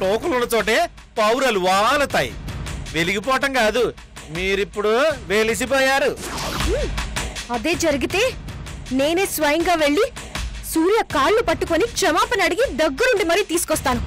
లోకలున్న చోటే పావురాలు వాలతాయి. వెలిగిపోవటం కాదు, మీరిప్పుడు వెలిసిపోయారు. అదే జరిగితే నేనే స్వయంగా వెళ్ళి సూర్య కాళ్ళు పట్టుకొని క్షమాపణ అడిగి దగ్గరుండి మరీ తీసుకొస్తాను.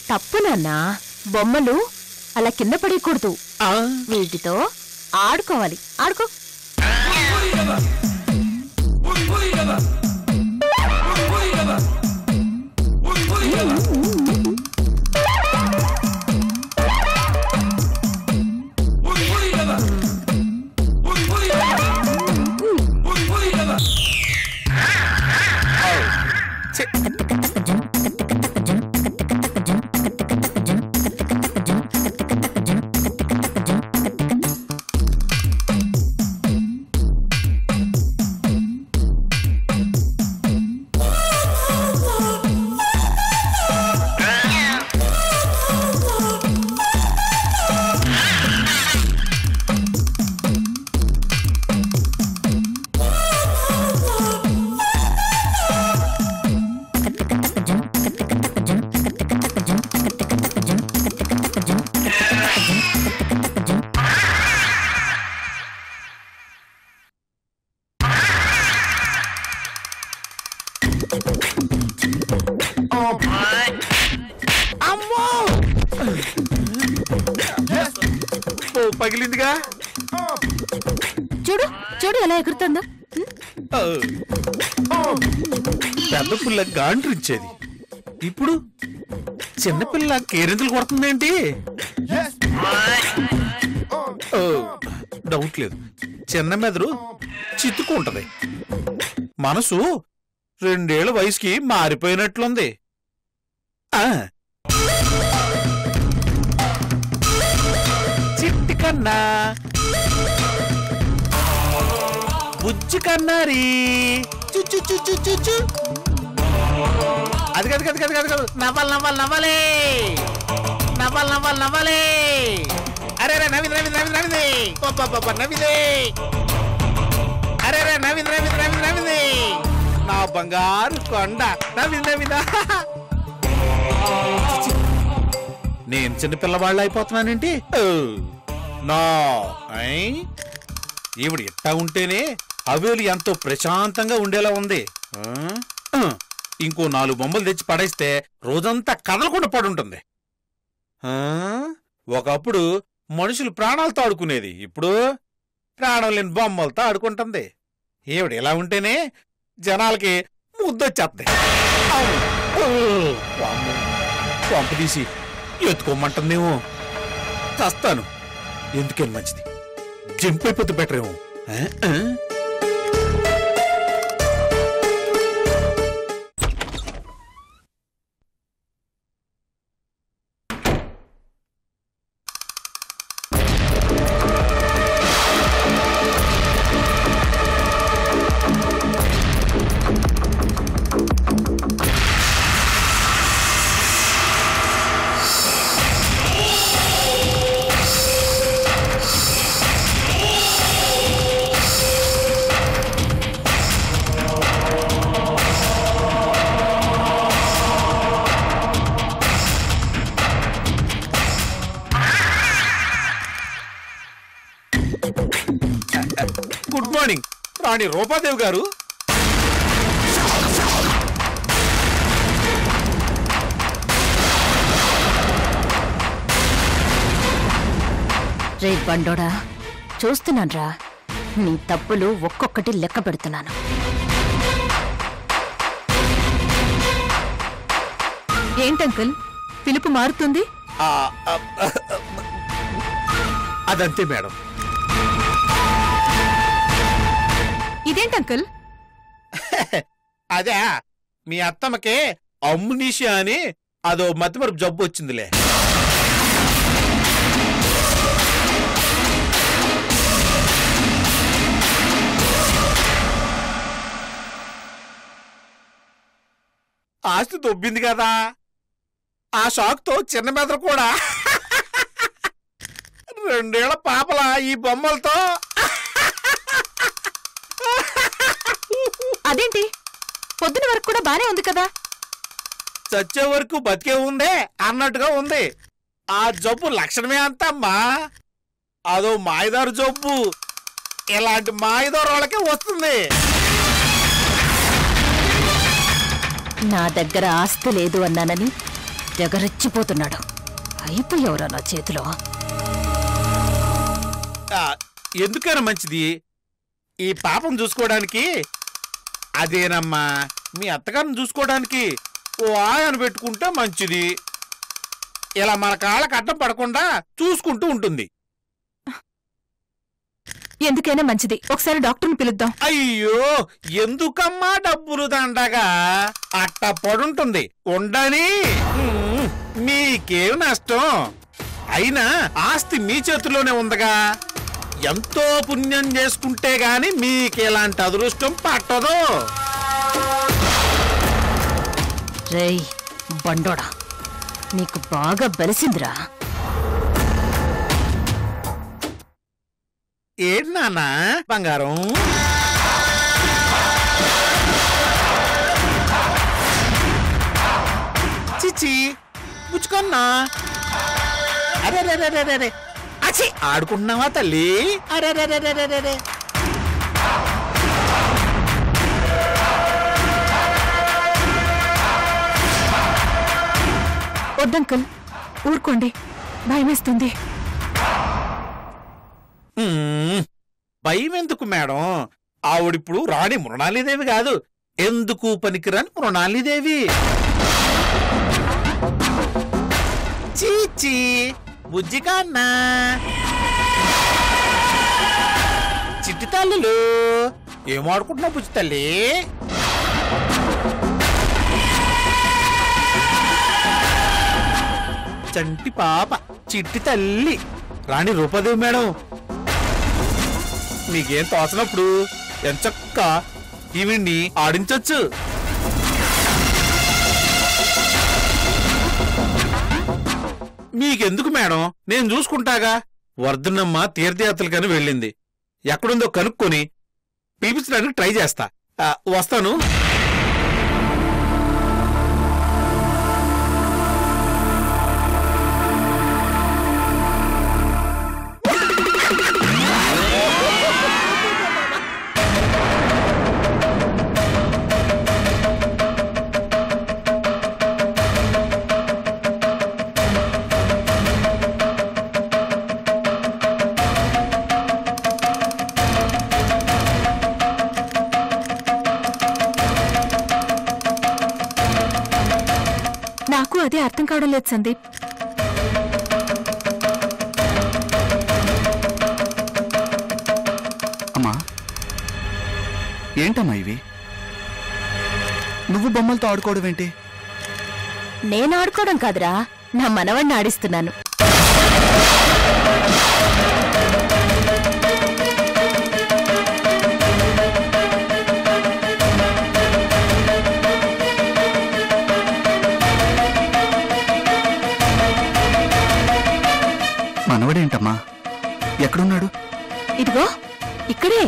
తప్పు నాన్న, బొమ్మలు అలా కింద పడేయకూడదు. వీటితో ఆడుకోవాలి. ఆడుకో. పగిలిందిగా. చూడు చూడు ఎలా ఎగురుతుందో. పెద్ద పిల్ల గాండ్రించేది, ఇప్పుడు చిన్నపిల్ల కేరింతలు కొడుతుందేంటి? డౌట్ లేదు, చిన్న మెదడు చిత్తుకుంటది. మనసు 2 ఏళ్ల వయసుకి మారిపోయినట్లుంది. చిట్టి కన్నా బుజ్జి కన్నారి చుచ్చు చుచ్చు చుచ్చు. అది కాదు కాదు కాదు కాదు కాదు, నవ్వాలి నవ్వాలి నవ్వాలి నవ్వాలి నవ్వాలి నవ్వాలి. అరే రే నవ్వింది నవ్వింది నవ్వింది నవ్వింది నవ్వింది. అరే రే నవ్వింది నవ్వింది నవ్వింది నవ్వింది. నా బంగారు కొండ నవ్వింది నవ్విందా. నేను చిన్నపిల్లవాళ్ళు అయిపోతున్నానేంటి? నా ఈవిడ ఎట్టా ఉంటేనే హవేలు ఎంతో ప్రశాంతంగా ఉండేలా ఉంది. ఇంకో 4 బొమ్మలు తెచ్చి పడేస్తే రోజంతా కదలకుండా పడుంటుంది. ఒకప్పుడు మనుషులు ప్రాణాలతో ఆడుకునేది, ఇప్పుడు ప్రాణం లేని బొమ్మలతో ఆడుకుంటుంది. ఈవిడ ఇలా ఉంటేనే జనాలకి ముద్దొచ్చేస్తాయి. పంప తీసి ఎత్తుకోమంటుందేమో. చస్తాను, ఎందుకని మంచిది, జంప్ అయిపోతే బెటర్ ఏమో. గుడ్ మార్నింగ్ రాణి రూపాదేవి గారు. రే బండోడా, చూస్తున్నాన్రా నీ తప్పులు ఒక్కొక్కటి లెక్క పెడుతున్నాను. ఏంటంకుల్ పిలుపు మారుతుంది? అదంతే మేడం. ఇదేంటంకుల్? అదే మీ అత్తమ్మకి అమ్మునిషి అని అదో మతిమరుపు జబ్బు వచ్చిందిలే. ఆస్తి దొబ్బింది కదా, ఆ షాక్తో చిన్న మెదడు కూడా 2 ఏళ్ల పాపల ఈ బొమ్మలతో. అదేంటి పొద్దున వరకు కూడా బానే ఉంది కదా? చచ్చే వరకు బతికే ఉందే అన్నట్టుగా ఉంది. ఆ జబ్బు లక్షణమే అంతమ్మా. అదో మాయదారు జబ్బు. ఇలాంటి మాయదారు వాళ్ళకే వస్తుంది. నా దగ్గర ఆస్తి లేదు అన్నానని జగరెచ్చిపోతున్నాడు. అయిపోయావురా నా చేతిలో. ఎందుకైనా మంచిది ఈ పాపం చూసుకోవడానికి. అదేనమ్మా మీ అత్తగారిని చూసుకోవడానికి ఓ ఆయన పెట్టుకుంటే మంచిది. ఇలా మన కాళ్ళకి అడ్డం పడకుండా చూసుకుంటూ ఉంటుంది. ఎందుకైనా మంచిది ఒకసారి డాక్టర్ని పిలుద్దాం. అయ్యో ఎందుకమ్మా డబ్బులు దండగా, అట్ట పడుంటుంది ఉండని. మీకేం నష్టం? అయినా ఆస్తి మీ చేతిలోనే ఉందగా. ఎంతో పుణ్యం చేసుకుంటే గాని మీకెలాంటి అదృష్టం పట్టదు. రేయ్ బండోడా, నీకు బాగా బలిసిందిరా. ఏంటి నాన్న బంగారం? చిచ్చి పుచ్చుకొన్నా. అరే అచ్చి ఆడుకుంటున్నావా తల్లి? అరే వద్దంకుల్ ఊరుకోండి, భయమేస్తుంది. భయం ఎందుకు మేడం? ఆవిడిప్పుడు రాణి మృణాలీదేవి కాదు, ఎందుకు పనికిరాని మృణాలీదేవి. చీచి బుజ్జికాన్నా చిట్టి తల్లులు ఏం ఆడుకుంటున్నావు బుజ్జి తల్లి? చంటి పాప చిట్టి తల్లి రాణి రూపాదేవి మేడం. మీకేం తోచనప్పుడు ఎంచక్క ఈవిడ్ని ఆడించొచ్చు. మీకెందుకు మేడం, నేను చూసుకుంటాగా. వర్ధనమ్మ తీర్థయాత్రలకని వెళ్ళింది. ఎక్కడుందో కనుక్కొని పిలిపించడానికి ట్రై చేస్తా. వస్తాను. నాకు అదే అర్థం కావడం లేదు సందీప్. అమ్మా ఏంటమ్మా ఇవి? నువ్వు బొమ్మలతో ఆడుకోవడం ఏంటి? నేను ఆడుకోవడం కాదురా, నా మనవణ్ణి ఆడిస్తున్నాను. మనవడేంటమ్మా? ఎక్కడున్నాడు? ఇదిగో ఇక్కడే.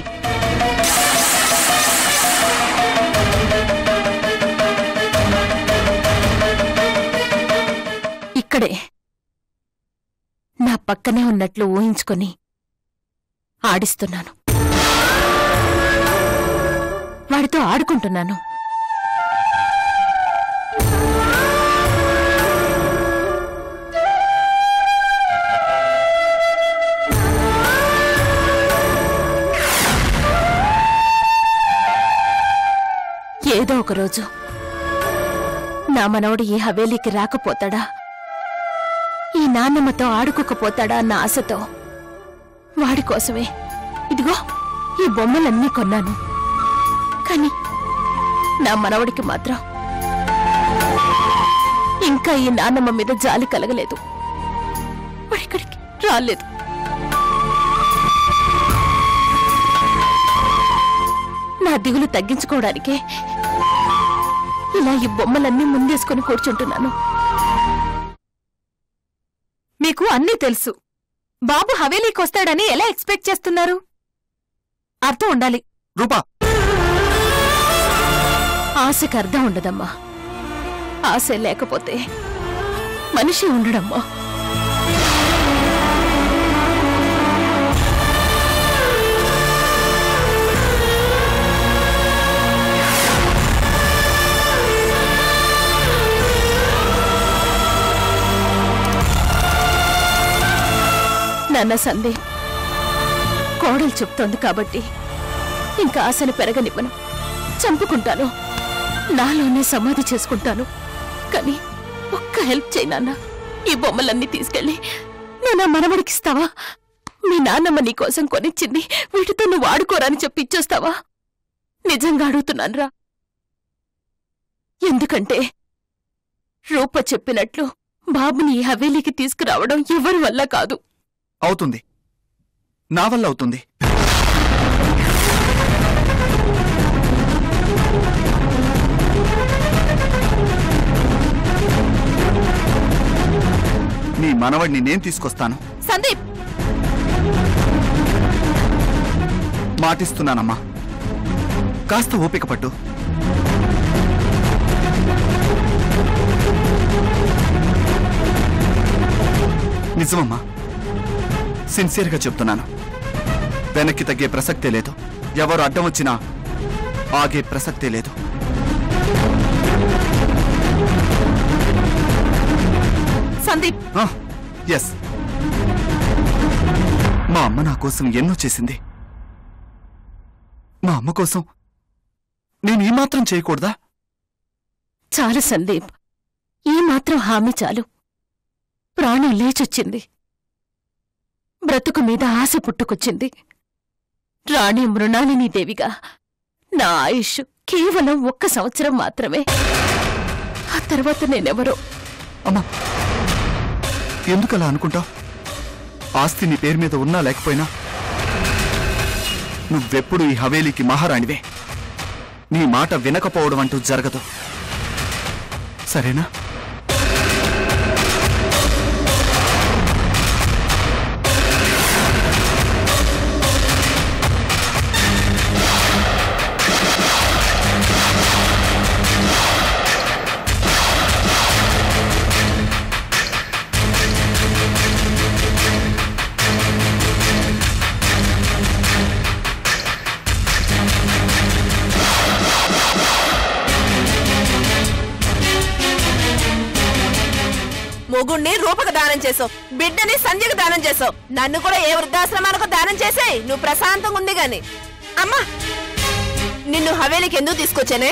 ఇక్కడే నా పక్కనే ఉన్నట్లు ఊహించుకొని ఆడిస్తున్నాను, వాడితో ఆడుకుంటున్నాను. ఏదో ఒకరోజు నా మనవడు ఈ హవేలీకి రాకపోతాడా, ఈ నాన్నమ్మతో ఆడుకోకపోతాడా అన్న ఆశతో వాడి కోసమే ఇదిగో ఈ బొమ్మలన్నీ కొన్నాను. కానీ నా మనవడికి మాత్రం ఇంకా ఈ నాన్నమ్మ మీద జాలి కలగలేదు. వాడిక్కడికి రాలేదు. నా దిగులు తగ్గించుకోవడానికే ఇలా ఈ బొమ్మలన్నీ ముందేసుకొని కూర్చుంటున్నాను. మీకు అన్నీ తెలుసు. బాబు హవేలీకి వస్తాడని ఎలా ఎక్స్పెక్ట్ చేస్తున్నారు? అర్థం ఉండాలి. రూపా, ఆశకు అర్థం ఉండదమ్మా. ఆశ లేకపోతే మనిషి ఉండడమ్మా. నాన్న సందేహ్ కోడలు చెప్తోంది కాబట్టి ఇంకా ఆశను పెరగనివ్వను. చంపుకుంటాను, నాలోనే సమాధి చేసుకుంటాను. కానీ ఒక్క హెల్ప్ చేయి నాన్న. ఈ బొమ్మలన్నీ తీసుకెళ్ళి నువ్వు నా మనవడికిస్తావా? మీ నాన్నమ్మ నీకోసం కొనిచ్చింది, వీటితో నువ్వు వాడుకోరని చెప్పి ఇచ్చేస్తావా? నిజంగా అడుగుతున్నానురా. ఎందుకంటే రూప చెప్పినట్లు బాబుని ఈ హవేలీకి తీసుకురావడం ఎవరి వల్ల కాదు. అవుతుంది, నా వల్ల అవుతుంది. నీ మనవడిని నేను తీసుకొస్తాను. సందీప్, మాటిస్తున్నానమ్మా, కాస్త ఓపిక పట్టు. నిజమమ్మా, సిన్సియర్గా చెప్తున్నాను. వెనక్కి తగ్గే ప్రసక్తే లేదు. ఎవరు అడ్డం వచ్చినా ఆగే ప్రసక్తే లేదు. సందీప్. ఎస్, మా అమ్మ నా కోసం ఎన్నో చేసింది. మా అమ్మ కోసం నేను ఈ మాత్రం చేయకూడదా? చాలు సందీప్, ఈ మాత్రం హామీ చాలు. ప్రాణం లేచొచ్చింది, బ్రతుకు మీద ఆశ పుట్టుకొచ్చింది. రాణి మృణాలిని దేవిగా నా ఆయుష్ కేవలం 1 సంవత్సరం మాత్రమే. ఆ తర్వాత నేనెవరో. అమ్మా, ఎందుకలా అనుకుంటావు? ఆస్తి నీ పేరు మీద ఉన్నా లేకపోయినా నువ్వెప్పుడు ఈ హవేలీకి మహారాణివే. నీ మాట వినకపోవడం అంటూ జరగదు, సరేనా? మొగుణ్ణి రూపకు దానం చేసావు, బిడ్డని సంధ్యకు దానం చేసావు, నన్ను కూడా ఏ వృద్ధాశ్రమానికి దానం చేసే నువ్వు ప్రశాంతంగా ఉంది గాని. అమ్మా, నిన్ను హవేలీకి ఎందుకు తీసుకొచ్చానే?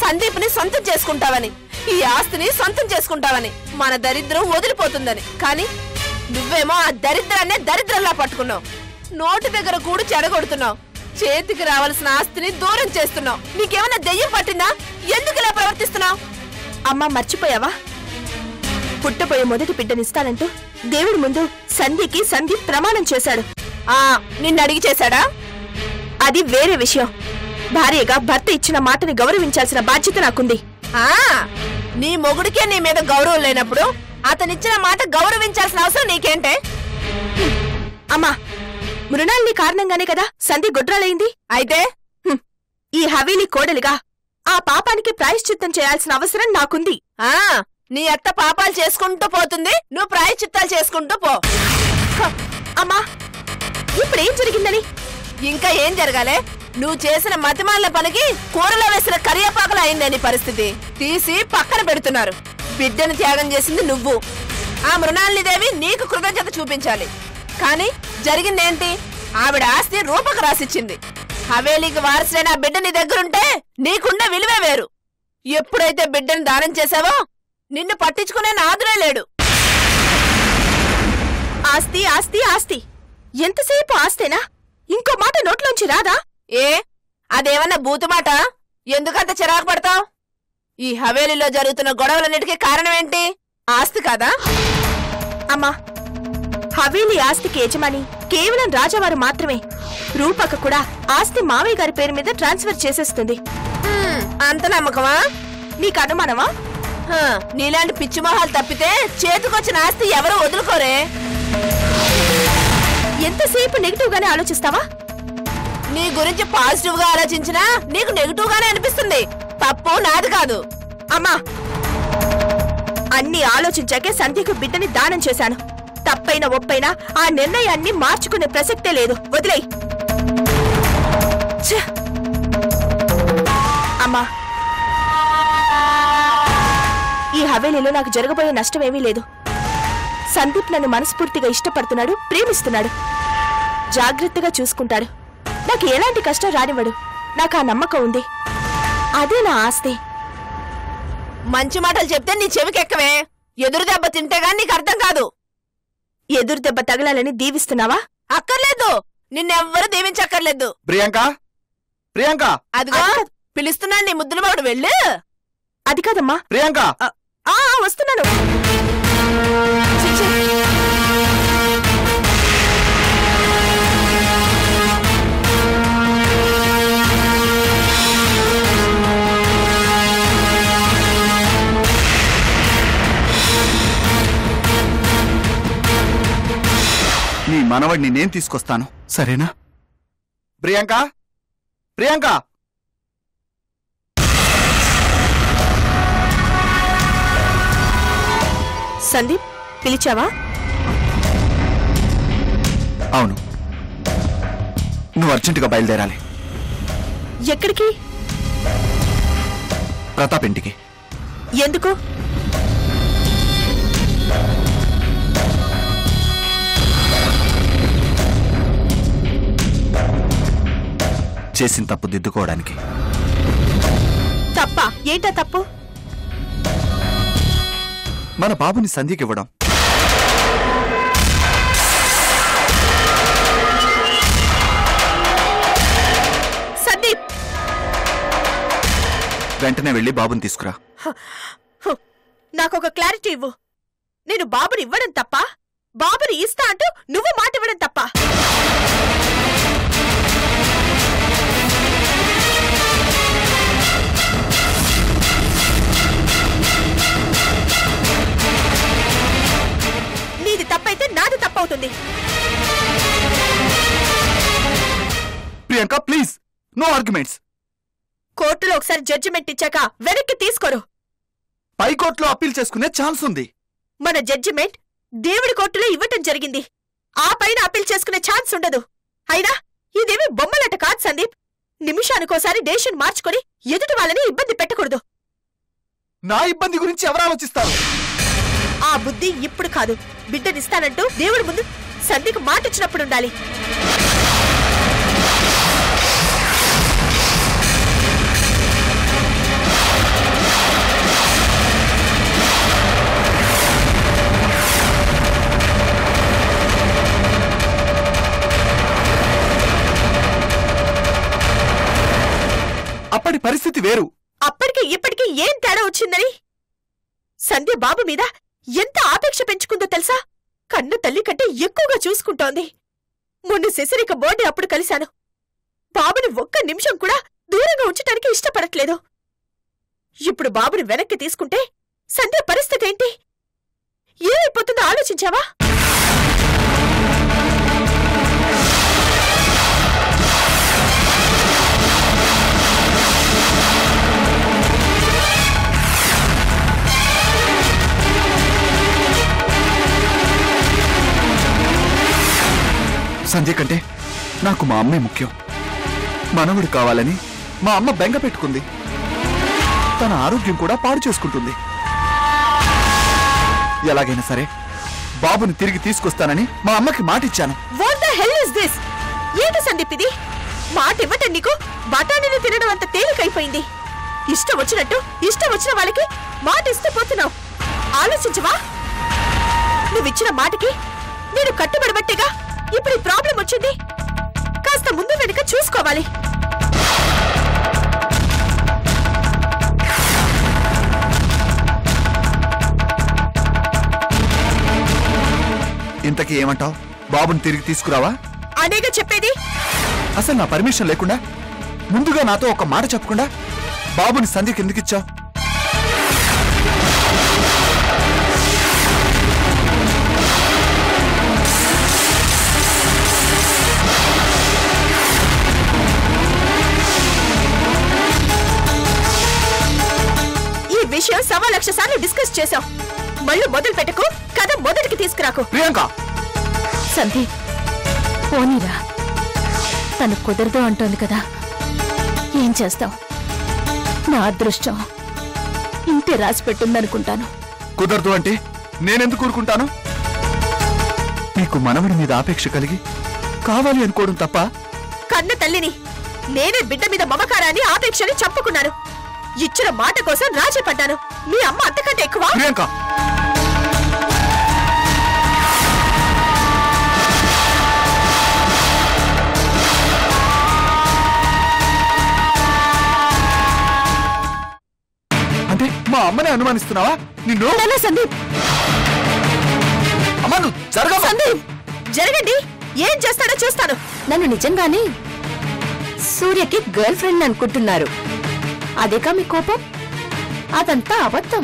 సందీప్ని సొంతం చేసుకుంటావని, ఈ ఆస్తిని సొంతం చేసుకుంటావని, మన దరిద్రం వదిలిపోతుందని. కానీ నువ్వేమో ఆ దరిద్రాన్నే దరిద్రంలా పట్టుకున్నావు. నోటి దగ్గర కూడు చెడగొడుతున్నావు, చేతికి రావాల్సిన ఆస్తిని దూరం చేస్తున్నావు. నీకేమన్నా దెయ్యం పట్టిందా? ఎందుకు ఇలా ప్రవర్తిస్తున్నావు? అమ్మా, మర్చిపోయావా? పుట్టపోయే మొదటి బిడ్డనిస్తానంటూ దేవుడి ముందు సందీప్ ప్రమాణం చేశాడు. నిన్ను అడిగి చేశాడా? అది వేరే విషయం. భార్యగా భర్త ఇచ్చిన మాటని గౌరవించాల్సిన బాధ్యత నాకుంది. నీ మొగుడికే నీ మీద గౌరవం లేనప్పుడు అతనిచ్చిన మాట గౌరవించాల్సిన అవసరం నీకేంటే? అమ్మా, మృణాలిని కారణంగానే కదా సందీప్ గొడ్రాలైంది. అయితే ఈ హవేలీ కోడలిగా ఆ పాపానికి ప్రాయశ్చిత్తం చేయాల్సిన అవసరం నాకుంది. నీ అత్త పాపాలు చేసుకుంటూ పోతుంది, నువ్వు ప్రాయశ్చిత్తాలు చేసుకుంటూ పో. అమ్మా, ఇప్పుడేం జరిగిందని? ఇంకా ఏం జరగాలే? నువ్వు చేసిన మతిమాల పనికి కూరలో వేసిన కరియాపాకలు అయిందే నీ పరిస్థితి. తీసి పక్కన పెడుతున్నారు. బిడ్డను త్యాగం చేసింది నువ్వు. ఆ మృణాలిని దేవి నీకు కృతజ్ఞత చూపించాలి. కానీ జరిగిందేంటి? ఆవిడ ఆస్తి రూపకు రాసిచ్చింది. హవేలీకి వారసులైన ఆ బిడ్డ నీ దగ్గరుంటే నీకుండే విలువే వేరు. ఎప్పుడైతే బిడ్డను దానం చేశావో నిన్ను పట్టించుకునే నాదులే లేడు. ఆస్తి ఆస్తి ఆస్తి, ఎంతసేపు ఆస్తేనా? ఇంకో మాట నోట్లోంచి రాదా? అదేమన్నా బూతుమాట? ఎందుకంత చిరాకు పడతావు? ఈ హవేలీలో జరుగుతున్న గొడవలన్నిటికీ కారణం ఏంటి? ఆస్తి కాదా? అమ్మా, హవేలీ ఆస్తికి యజమాని కేవలం రాజావారు మాత్రమే. రూపక కూడా ఆస్తి మావయ్య గారి పేరు మీద ట్రాన్స్ఫర్ చేసేస్తుంది. అంత నమ్మకమా? నీకు అనుమానమా? నీలాంటి పిచ్చి మొహాలు తప్పితే చేతికొచ్చిన ఆస్తి ఎవరో వదులుకోరే. ఎంతసేపు నెగిటివ్ గానే ఆలోచిస్తావా? నీ గురించి పాజిటివ్ గా ఆలోచించినా నీకు నెగిటివ్ గానే అనిపిస్తుంది. తప్పు నాది కాదు. అమ్మా, అన్ని ఆలోచించాకే సంధ్యకు బిడ్డని దానం చేశాను. తప్పైన ఒప్పైనా ఆ నిర్ణయాన్ని మార్చుకునే ప్రసక్తే లేదు. వదిలేయ్. అమ్మా, ఈ హవేలీలో నాకు జరగబోయే నష్టమేమీ లేదు. సందీప్ నన్ను మనస్ఫూర్తిగా ఇష్టపడుతున్నాడు, ప్రేమిస్తున్నాడు, జాగ్రత్తగా చూసుకుంటాడు. నాకు ఎలాంటి కష్టం రానివ్వడు. నాకు ఆ నమ్మకం ఉంది. అదే నా ఆస్తి. మంచి మాటలు చెప్తే నీ చెవికెక్కవే. ఎదురు దెబ్బ తింటేగాని నీకు అర్థం కాదు. ఎదురు దెబ్బ తగలాలని దీవిస్తున్నావా? అక్కర్లేదు, నిన్నెవ్వరూ దీవించక్కర్లేదు. ప్రియాంక, ప్రియాంక, అదిగో పిలుస్తున్నాను నీ ముద్దుల మావిడు. వెళ్ళు. అది కాదమ్మా. ప్రియాంక, వస్తున్నాను. నీ మనవడిని నేను తీసుకొస్తాను, సరేనా? ప్రియాంక, ప్రియాంక. సందీప్, పిలిచావా? అవును, నువ్వు అర్జెంటుగా బయలుదేరాలి. ఎక్కడికి? ప్రతాప్ ఇంటికి. ఎందుకు? చేసిన తప్పు దిద్దుకోవడానికి. తప్ప? ఏంటా తప్పు? మన బాబుని సంధ్యకి ఇవ్వడం. సందీప్, వెంటనే వెళ్ళి బాబుని తీసుకురా. నాకొక క్లారిటీ ఇవ్వు. నేను బాబుని ఇవ్వడం తప్ప, బాబుని ఇస్తా అంటూ నువ్వు మాట ఇవ్వడం తప్ప? నీది తప్పైతే నాది తప్పవుతుంది. Priyanka, please, no arguments. కోర్టులో ఒకసారి జడ్జిమెంట్ ఇచ్చాక వెనక్కి తీసుకోరు. పైకోర్టులో అప్పీల్ చేసుకునే ఛాన్స్ ఉంది. మన జడ్జిమెంట్ దేవుడి కోర్టులో ఇవ్వటం జరిగింది. ఆ పైన అప్పీల్ చేసుకునే ఛాన్స్ ఉండదు. అయినా ఇదేమీ బొమ్మలట కాదు సందీప్. నిమిషానికోసారి డేషన్ మార్చుకొని ఎదుటి వాళ్ళని ఇబ్బంది పెట్టకూడదు. నా ఇబ్బంది గురించి ఎవరు ఆలోచిస్తారు? ఆ బుద్ధి ఇప్పుడు కాదు, బిడ్డనిస్తానంటూ దేవుడి ముందు సంధ్యకు మాటిచ్చినప్పుడు ఉండాలి. అప్పటి పరిస్థితి వేరు. అప్పటికి ఇప్పటికీ ఏం తేడా వచ్చిందని? సంధ్య బాబు మీద ఎంత ఆపేక్ష పెంచుకుందో తెలుసా? కన్ను తల్లి కంటే ఎక్కువగా చూసుకుంటోంది. మొన్న శశరిక బర్త్డే అప్పుడు కలిశాను. బాబుని ఒక్క నిమిషం కూడా దూరంగా ఉంచటానికి ఇష్టపడట్లేదు. ఇప్పుడు బాబుని వెనక్కి తీసుకుంటే సంధ్య పరిస్థితి ఏంటి? ఏమైపోతుందో ఆలోచించావా? సంధ్య కంటే నాకు మా అమ్మే ముఖ్యం. మనవడు కావాలని మా అమ్మ బెంగ పెట్టుకుంది. తన ఆరోగ్యం కూడా పాడు చేసుకుంటుంది. ఎలాగైనా సరే బాబుని తిరిగి తీసుకొస్తానని మా అమ్మకి మాటిచ్చాను. What the hell is this? ఏంటి సందీప్ ఇది? మాట ఇవ్వటం నీకు బఠానీని తినడం అంత తేలికైపోయింది. ఇష్టం వచ్చినట్టు ఇష్టం వచ్చిన వాళ్ళకి మాట ఇస్తూ పోతున్నావు. ఆలోచించవా? నువ్విచ్చిన మాటకి నేను కట్టుబడబట్టేగా ఇప్పుడు ఈ ప్రాబ్లం వచ్చింది. కాస్త ముందు వెనుక చూసుకోవాలి. ఇంతకీ ఏమంటావు? బాబుని తిరిగి తీసుకురావా అనేగా చెప్పేది? అసలు నా పర్మిషన్ లేకుండా ముందుగా నాతో ఒక మాట చెప్పకుండా బాబుని సంధ్యకి ఎందుకు ఇచ్చావు? ఈ విషయం 1,00,000 సార్లు డిస్కస్ చేశాం. మళ్ళీ మొదలు పెట్టకు, కథ మొదటికి తీసుకురాకు. ప్రియాంక, సందీప్ పోనీరా, తను కుదరదు అంటోంది కదా, ఏం చేస్తావు? నా అదృష్టం ఇంతే రాసి పెట్టుందనుకుంటాను. కుదరదు అంటే నేనెందుకు ఊరుకుంటాను? నీకు మనవడి మీద ఆపేక్ష కలిగి కావాలి అనుకోవడం తప్ప? కన్న తల్లిని నేనే బిడ్డ మీద మమకారాన్ని ఆపేక్షని చంపుకున్నాను. ఇచ్చిన మాట కోసం రాజీ పడ్డాను. మీ అమ్మ అంతకంటే ఎక్కువ. ప్రియాంక, అంటే మా అమ్మని అనుమానిస్తున్నావా? నిన్ను సందీప్, అమ్మ నువ్వు జరగ. సందీప్ జరగండి, ఏం చేస్తాడో చూస్తాను. నన్ను నిజంగానే సూర్యకి గర్ల్ ఫ్రెండ్ అనుకుంటున్నారు. అదేకా మీ కోపం? అదంతా అబద్ధం.